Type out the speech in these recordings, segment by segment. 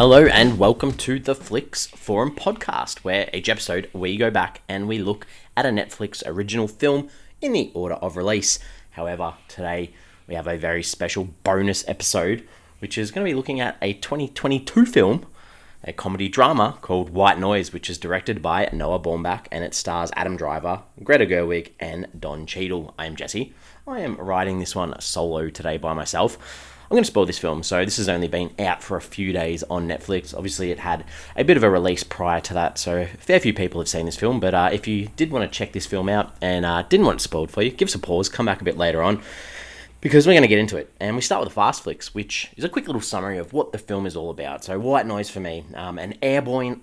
Hello and welcome to the Flix Forum podcast, where each episode we go back and we look at a Netflix original film in the order of release. However, today we have a very special bonus episode, which is going to be looking at a 2022 film, a comedy drama called White Noise, which is directed by Noah Baumbach and it stars Adam Driver, Greta Gerwig and Don Cheadle. I am Jesse. I am writing this one solo today by myself. I'm going to spoil this film. So this has only been out for a few days on Netflix. Obviously, it had a bit of a release prior to that, so a fair few people have seen this film. But if you did want to check this film out and didn't want it spoiled for you, give us a pause, come back a bit later on, because we're going to get into it. And we start with a fast flicks, which is a quick little summary of what the film is all about. So White Noise for me, an airborne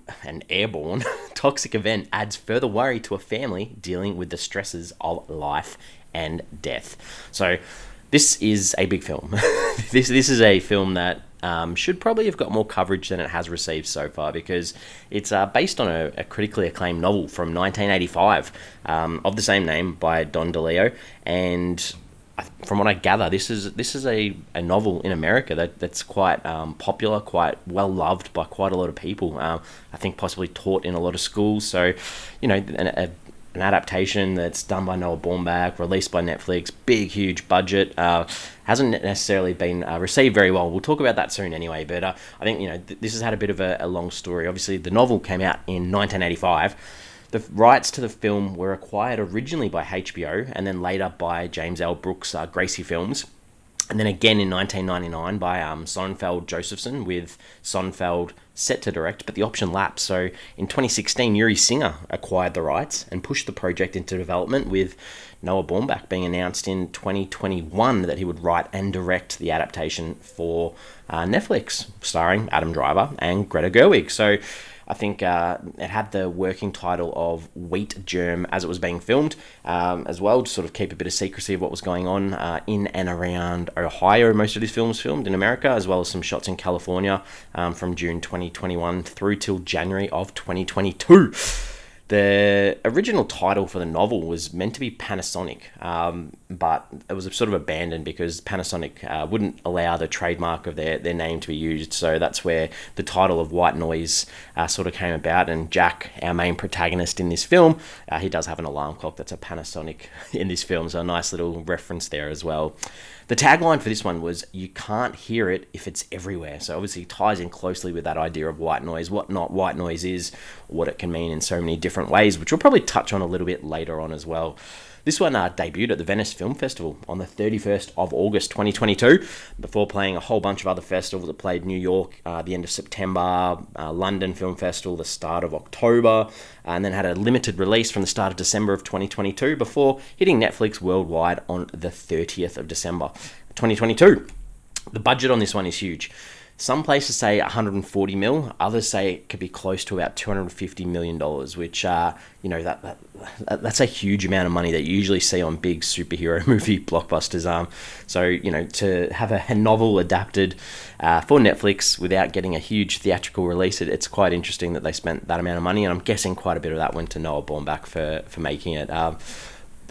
toxic event adds further worry to a family dealing with the stresses of life and death. So this is a big film. This is a film that should probably have got more coverage than it has received so far, because it's based on a critically acclaimed novel from 1985 of the same name by Don DeLeo, and from what I gather, this is a novel in America that's quite popular, quite well loved by quite a lot of people. I think possibly taught in a lot of schools. So, you know, an adaptation that's done by Noah Baumbach, released by Netflix, big, huge budget, hasn't necessarily been received very well. We'll talk about that soon anyway, but I think, you know, this has had a bit of a long story. Obviously, the novel came out in 1985. The rights to the film were acquired originally by HBO and then later by James L. Brooks' Gracie Films. And then again in 1999 by Sonnenfeld Josephson, with Sonnenfeld set to direct, but the option lapsed. So in 2016, Uri Singer acquired the rights and pushed the project into development, with Noah Baumbach being announced in 2021 that he would write and direct the adaptation for Netflix, starring Adam Driver and Greta Gerwig. So I think it had the working title of Wheat Germ as it was being filmed, as well, to sort of keep a bit of secrecy of what was going on in and around Ohio. Most of this film was filmed in America, as well as some shots in California from June 2021 through till January of 2022. The original title for the novel was meant to be Panasonic, but it was sort of abandoned because Panasonic wouldn't allow the trademark of their name to be used. So that's where the title of White Noise sort of came about. And Jack, our main protagonist in this film, he does have an alarm clock that's a Panasonic in this film, so a nice little reference there as well. The tagline for this one was, "You can't hear it if it's everywhere." So obviously it ties in closely with that idea of white noise, what not white noise is, what it can mean in so many different ways, which we'll probably touch on a little bit later on as well. This one debuted at the Venice Film Festival on the 31st of August 2022, before playing a whole bunch of other festivals. It played New York the end of September, London Film Festival the start of October, and then had a limited release from the start of December of 2022 before hitting Netflix worldwide on the 30th of December 2022. The budget on this one is huge. Some places say 140 mil, others say it could be close to about $250 million, which, you know, that's a huge amount of money that you usually see on big superhero movie blockbusters. So, you know, to have a novel adapted for Netflix without getting a huge theatrical release, it's quite interesting that they spent that amount of money, and I'm guessing quite a bit of that went to Noah Baumbach for making it.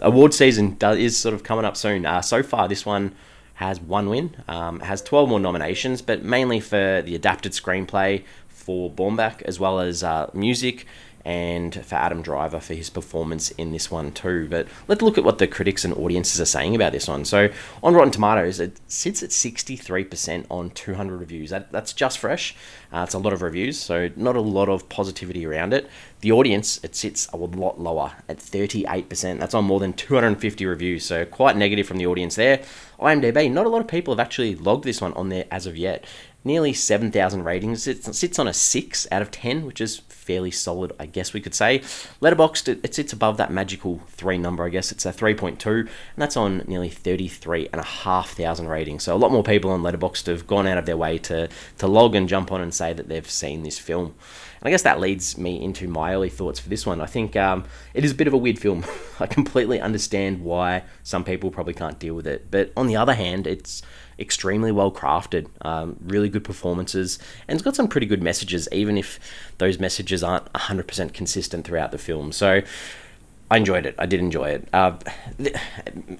Award season is sort of coming up soon. So far, this one has one win, has 12 more nominations, but mainly for the adapted screenplay for Baumbach, as well as music, and for Adam Driver for his performance in this one too. But let's look at what the critics and audiences are saying about this one. So on Rotten Tomatoes, it sits at 63% on 200 reviews. That's just fresh. It's a lot of reviews, so not a lot of positivity around it. The audience, it sits a lot lower at 38%. That's on more than 250 reviews, so quite negative from the audience there. IMDb, not a lot of people have actually logged this one on there as of yet. Nearly 7,000 ratings. It sits on a 6 out of 10, which is fairly solid, I guess we could say. Letterboxd, it sits above that magical 3 number, I guess. It's a 3.2, and that's on nearly 33,500 ratings. So a lot more people on Letterboxd have gone out of their way to log and jump on and say that they've seen this film. And I guess that leads me into my early thoughts for this one. I think it is a bit of a weird film. I completely understand why some people probably can't deal with it. But on the other hand, it's extremely well crafted, really good performances, and it's got some pretty good messages, even if those messages aren't 100% consistent throughout the film. So I enjoyed it. I did enjoy it. I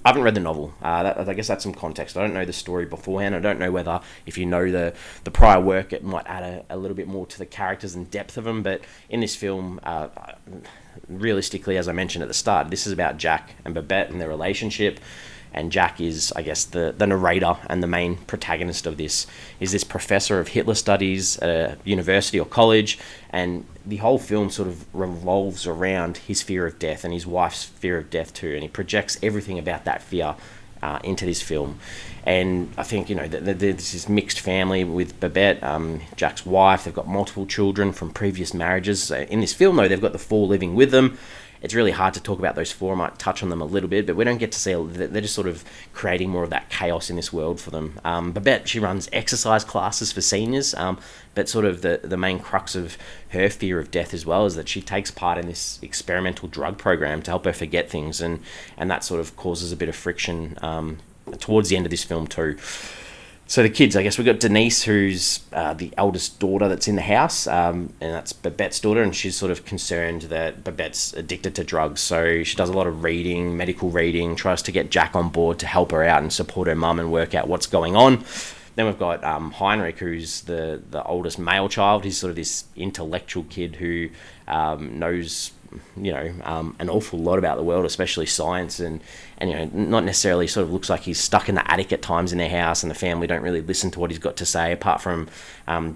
haven't read the novel. I guess that's some context. I don't know the story beforehand. I don't know whether, if you know the prior work, it might add a little bit more to the characters and depth of them. But in this film, realistically, as I mentioned at the start, this is about Jack and Babette and their relationship. And Jack is, I guess, the narrator and the main protagonist of this. Is this professor of Hitler studies at a university or college, and the whole film sort of revolves around his fear of death and his wife's fear of death too, and he projects everything about that fear into this film. And I think, there's this mixed family with Babette, Jack's wife. They've got multiple children from previous marriages. So in this film, though, they've got the 4 living with them. It's really hard to talk about those 4. I might touch on them a little bit, but we don't get to see. They're just sort of creating more of that chaos in this world for them. Babette, she runs exercise classes for seniors, but sort of the main crux of her fear of death as well is that she takes part in this experimental drug program to help her forget things, and that sort of causes a bit of friction towards the end of this film too. So the kids, I guess we've got Denise, who's the eldest daughter that's in the house, and that's Babette's daughter, and she's sort of concerned that Babette's addicted to drugs. So she does a lot of reading, medical reading, tries to get Jack on board to help her out and support her mum and work out what's going on. Then we've got Heinrich, who's the oldest male child. He's sort of this intellectual kid who knows an awful lot about the world, especially science, and not necessarily sort of looks like he's stuck in the attic at times in their house, and the family don't really listen to what he's got to say, apart from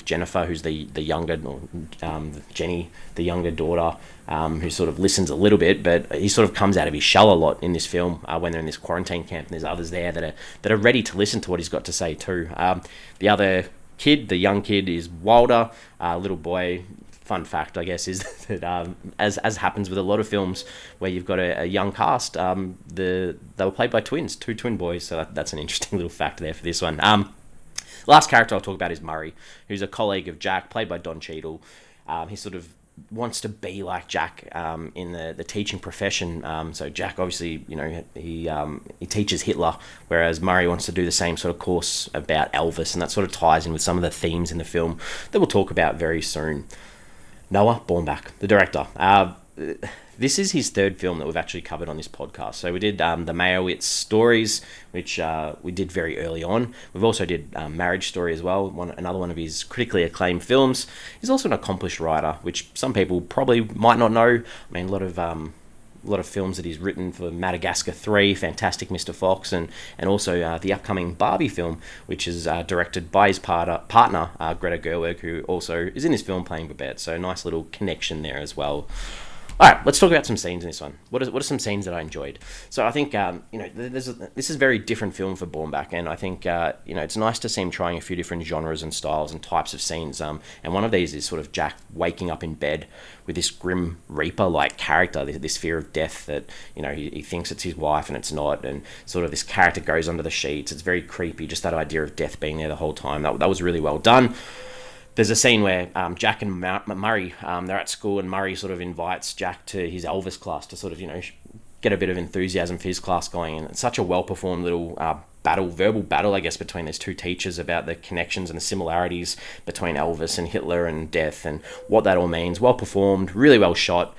Jennifer, who's the younger, Jenny, the younger daughter, who sort of listens a little bit, but he sort of comes out of his shell a lot in this film when they're in this quarantine camp, and there's others there that are ready to listen to what he's got to say too. The other kid, the young kid, is Wilder, little boy. Fun fact, I guess, is that as happens with a lot of films where you've got a young cast, they were played by twins, 2 twin boys, so that's an interesting little fact there for this one. Last character I'll talk about is Murray, who's a colleague of Jack, played by Cheadle. He sort of wants to be like Jack in the teaching profession. So Jack, obviously, he teaches Hitler, whereas Murray wants to do the same sort of course about Elvis, and that sort of ties in with some of the themes in the film that we'll talk about very soon. Noah Baumbach, the director. This is his 3rd film that we've actually covered on this podcast. So we did the Meyerowitz Stories, which we did very early on. We've also did Marriage Story as well, another one of his critically acclaimed films. He's also an accomplished writer, which some people probably might not know. I mean, a lot of films that he's written for Madagascar 3, Fantastic Mr. Fox, and also the upcoming Barbie film, which is directed by his partner Greta Gerwig, who also is in this film playing Babette. So nice little connection there as well. All right, let's talk about some scenes in this one. What are some scenes that I enjoyed? So I think this is a very different film for Baumbach, and I think it's nice to see him trying a few different genres and styles and types of scenes. And one of these is sort of Jack waking up in bed with this grim reaper-like character, this fear of death that he thinks it's his wife and it's not, and sort of this character goes under the sheets. It's very creepy, just that idea of death being there the whole time. That was really well done. There's a scene where Jack and Murray, they're at school, and Murray sort of invites Jack to his Elvis class to sort of, get a bit of enthusiasm for his class going. And it's such a well-performed little verbal battle, I guess, between these 2 teachers about the connections and the similarities between Elvis and Hitler and death and what that all means. Well-performed, really well shot.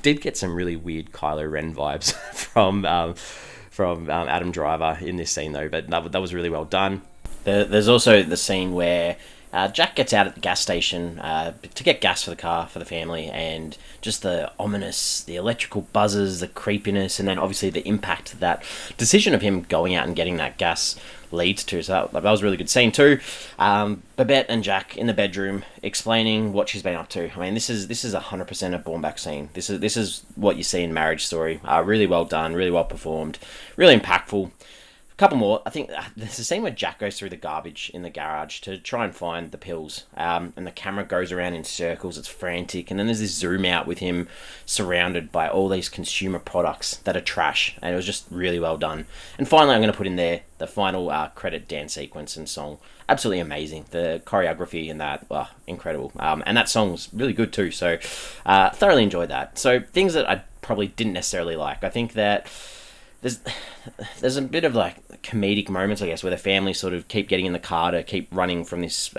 Did get some really weird Kylo Ren vibes from Adam Driver in this scene, though, but that was really well done. There's also the scene where Jack gets out at the gas station to get gas for the car for the family, and just the ominous, the electrical buzzes, the creepiness, and then obviously the impact that decision of him going out and getting that gas leads to. So that was a really good scene too. Babette and Jack in the bedroom explaining what she's been up to. I mean, this is 100% a Baumbach scene. This is what you see in Marriage Story. Really well done, really well performed, really impactful. Couple more. I think there's a scene where Jack goes through the garbage in the garage to try and find the pills, and the camera goes around in circles. It's frantic, and then there's this zoom out with him surrounded by all these consumer products that are trash, and it was just really well done. And finally, I'm going to put in there the final credit dance sequence and song. Absolutely amazing. The choreography in that, incredible. And that song's really good too, so thoroughly enjoyed that. So things that I probably didn't necessarily like. I think that there's a bit of like comedic moments, I guess, where the family sort of keep getting in the car to keep running from this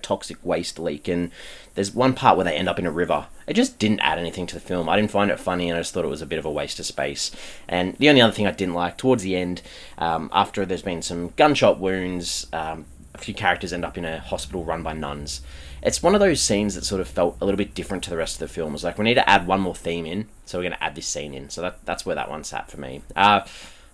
toxic waste leak, and there's one part where they end up in a river. It just didn't add anything to the film. I didn't find it funny, and I just thought it was a bit of a waste of space. And the only other thing I didn't like towards the end, after there's been some gunshot wounds, a few characters end up in a hospital run by nuns. It's one of those scenes that sort of felt a little bit different to the rest of the film. It's like, we need to add one more theme in, so we're going to add this scene in. So that's where that one sat for me.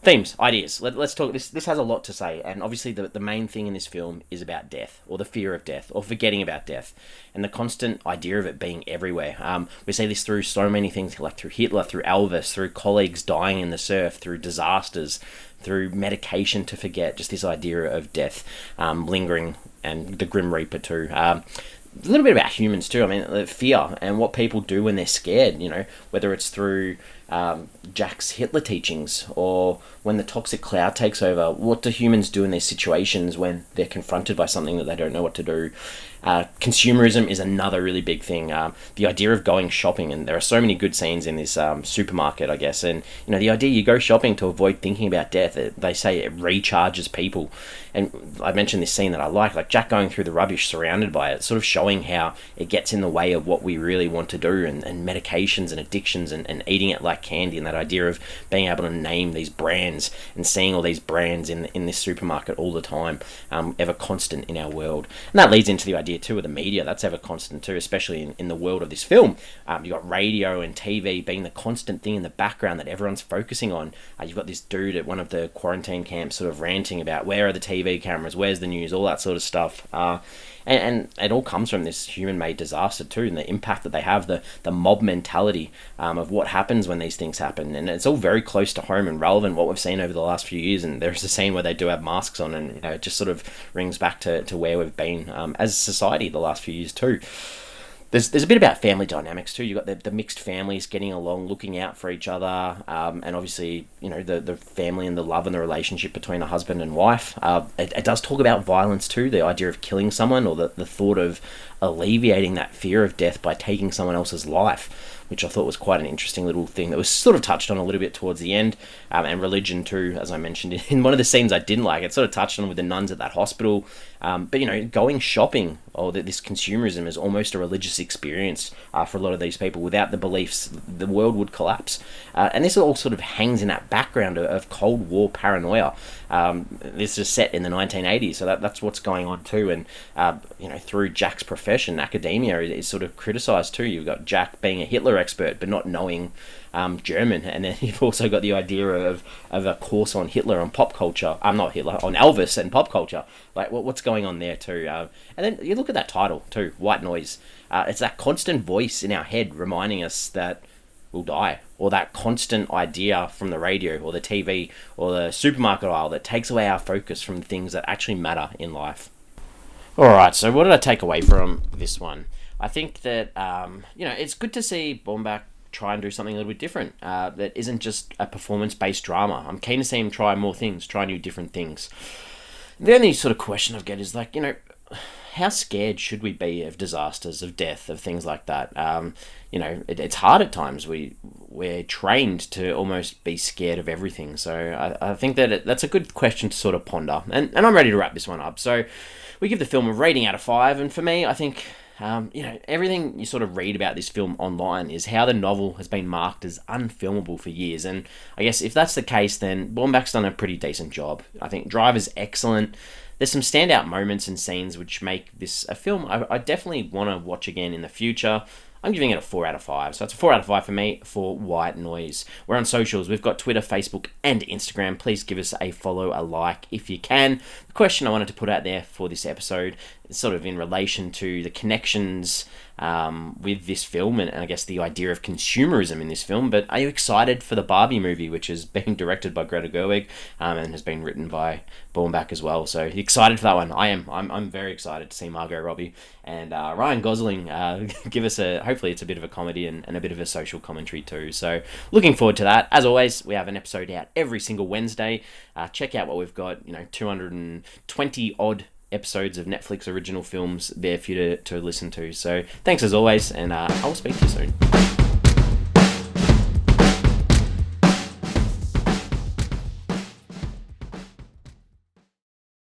Themes, ideas. Let's talk. This has a lot to say, and obviously the main thing in this film is about death, or the fear of death, or forgetting about death, and the constant idea of it being everywhere. We see this through so many things, like through Hitler, through Elvis, through colleagues dying in the surf, through disasters, through medication to forget, just this idea of death lingering, and the Grim Reaper too. A little bit about humans too. I mean, fear and what people do when they're scared, whether it's through Jack's Hitler teachings, or when the toxic cloud takes over. What do humans do in these situations when they're confronted by something that they don't know what to do? Consumerism is another really big thing. The idea of going shopping, and there are so many good scenes in this supermarket, I guess. And the idea you go shopping to avoid thinking about death. They say it recharges people. And I mentioned this scene that I like Jack going through the rubbish surrounded by it, sort of showing how it gets in the way of what we really want to do, and medications and addictions, and eating it like candy, and that idea of being able to name these brands and seeing all these brands in this supermarket all the time, ever constant in our world. And that leads into the idea too of the media. That's ever constant too, especially in the world of this film. You've got radio and TV being the constant thing in the background that everyone's focusing on. You've got this dude at one of the quarantine camps sort of ranting about where are the TV cameras, where's the news, all that sort of stuff. And it all comes from this human-made disaster too, and the impact that they have, the mob mentality of what happens when these things happen. And it's all very close to home and relevant, what we've seen over the last few years. And there's a scene where they do have masks on, and it just sort of rings back to where we've been as a society the last few years too. There's a bit about family dynamics too. You've got the mixed families getting along, looking out for each other, and obviously, the family and the love and the relationship between a husband and wife. It does talk about violence too, the idea of killing someone, or the thought of alleviating that fear of death by taking someone else's life, which I thought was quite an interesting little thing that was sort of touched on a little bit towards the end. And religion too, as I mentioned in one of the scenes I didn't like. It sort of touched on with the nuns at that hospital. But going shopping, or this consumerism, is almost a religious experience for a lot of these people. Without the beliefs, the world would collapse. And this all sort of hangs in that background of Cold War paranoia. This is set in the 1980s, so that's what's going on too. And through Jack's profession, academia is sort of criticised too. You've got Jack being a Hitler expert, but not knowing German, and then you've also got the idea of a course on Hitler, on pop culture. Not Hitler, on Elvis and pop culture. Like, what's going on there too? And then you look at that title too, White Noise. It's that constant voice in our head reminding us that we'll die, or that constant idea from the radio or the TV or the supermarket aisle that takes away our focus from the things that actually matter in life. Alright, so what did I take away from this one? I think that, it's good to see Baumbach try and do something a little bit different, that isn't just a performance-based drama. I'm keen to see him try more things, try new different things. The only sort of question I've got is, how scared should we be of disasters, of death, of things like that? It's hard at times. We're trained to almost be scared of everything. So I think that that's a good question to sort of ponder. And I'm ready to wrap this one up. So we give the film a rating out of 5. And for me, I think, everything you sort of read about this film online is how the novel has been marked as unfilmable for years. And I guess if that's the case, then Baumbach's done a pretty decent job. I think Drive is excellent. There's some standout moments and scenes which make this a film I definitely want to watch again in the future. I'm giving it a 4 out of 5. So it's a 4 out of 5 for me for White Noise. We're on socials. We've got Twitter, Facebook, and Instagram. Please give us a follow, a like if you can. The question I wanted to put out there for this episode is sort of in relation to the connections with this film, and I guess the idea of consumerism in this film. But are you excited for the Barbie movie, which is being directed by Greta Gerwig and has been written by Baumbach as well? So you excited for that one? I am. I'm very excited to see Margot Robbie and Ryan Gosling give us hopefully it's a bit of a comedy and a bit of a social commentary too. So looking forward to that. As always, we have an episode out every single Wednesday. Check out what we've got, 220 odd episodes of Netflix original films there for you to listen to. So thanks as always, and I'll speak to you soon.